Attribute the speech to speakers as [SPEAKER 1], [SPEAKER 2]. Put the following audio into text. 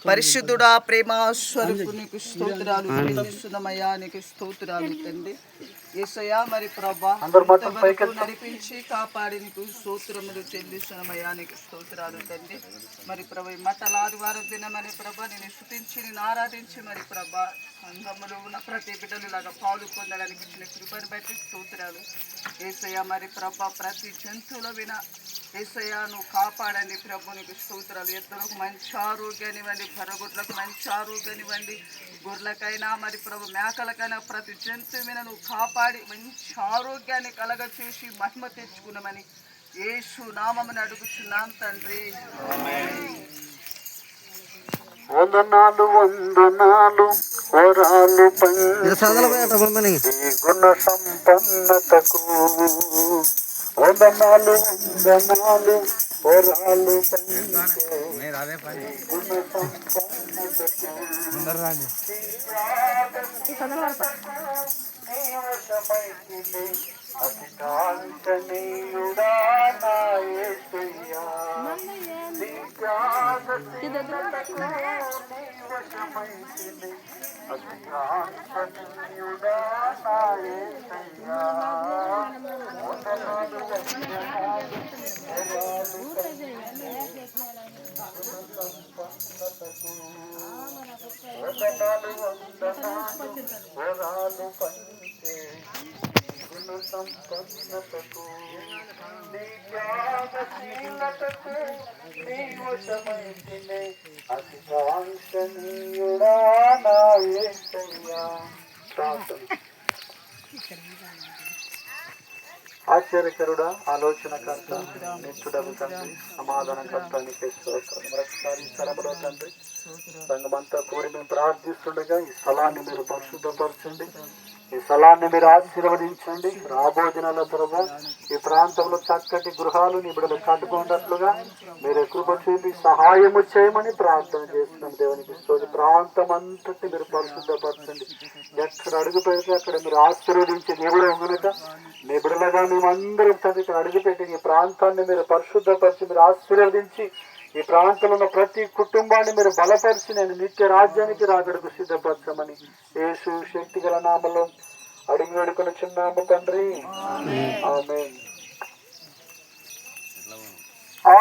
[SPEAKER 1] పరిశుద్ధుడా, ప్రేమ స్వరూపునికి స్తోత్రాలు చెల్లిస్తున్నామయ్యా. నీకు స్తోత్రాలు తండ్రి. యేసయ్యా మరి ప్రభా నడిపించి కాపాడి నీకు స్తోత్రములు చెల్లిస్తున్నామయ్యా. నీకు స్తోత్రాలు తండ్రి. మరి ప్రభా మతల ఆదివారం దినమని ప్రభా నేను స్తుతించి నేను ఆరాధించి మరి ప్రభా సంఘములో ఉన్న ప్రతి బిడ్డలు లాగా పాలు పొందడానికి ఇచ్చిన కృపను బట్టి స్తోత్రాలు. యేసయ్యా మరి ప్రభా ప్రతి జంతువుల విన యేసయ్యా నువ్వు కాపాడండి ప్రభు. నీకు స్తోత్రాలు. ఎద్దులకు మంచి ఆరోగ్యాన్ని ఇవ్వండి, బర్రెగొడ్లకు మంచి ఆరోగ్యాన్ని ఇవ్వండి, గొర్రెలకైనా మరి ప్రభు మేకలకైనా ప్రతి జంతువు మీద నువ్వు కాపాడి మంచి ఆరోగ్యాన్ని కలగ చేసి మహిమ తెచ్చుకున్నామని యేసు నామమున అడుగుచున్నాం తండ్రి.
[SPEAKER 2] వందనాలు వందనాలు వరాలు గుణ సంపన్నతకు, వందనాలు వందనాలు వరాలు గుణ సంపన్నతకు అతికాంక్షణీయుడా నా యేసయ్యా, అతికాంక్షణీయుడా నా యేసయ్యా, వందనాలు వందనాలు వరాలు పంచే గుణ సంపన్నతకు, నీ త్యాగశీలతకు నీ వశమైతినే అతికాంక్షణీయుడా నా యేసయ్యా. ఆశ్చర్యకరుడా, ఆలోచనకర్త, నిత్యుడగు తండ్రి, సమాధానకర్త నీకే స్తోత్రం. మరొకసారి ఈ స్థలంలో తండ్రి సంఘమంతా కోరి మేము ప్రార్థిస్తుండగా ఈ స్థలాన్ని మీరు పరిశుద్ధపరచండి, ఈ స్థలాన్ని మీరు ఆశీర్వదించండి. రాబో దినాల ప్రభు ఈ ప్రాంతంలో చక్కటి గృహాలు నీ బిడ్డలు కట్టుకున్నట్లుగా మీరు కృప చూపి సహాయము చేయమని ప్రార్థన చేస్తున్నాం. దేవునికి స్తోత్రం. ప్రాంతం అంతటి మీరు పరిశుద్ధపరచండి. ఎక్కడ అడుగు పెడితే అక్కడ మీరు ఆశీర్వదించే దేవుడే కనుక నీ బిడ్డలుగా మేమందరం తండ్రి అడుగుపెట్టి ఈ ప్రాంతాన్ని మీరు పరిశుద్ధపరిచి మీరు ఆశీర్వదించి ఈ ప్రాంతంలో ఉన్న ప్రతి కుటుంబాన్ని మీరు బలపరిచి నేను నిత్య రాజ్యానికి రాకడకు సిద్ధపరచమని యేసు శక్తి గల నామలో అడిగి వేడుకొనుచున్నాము తండ్రి. ఆమేన్.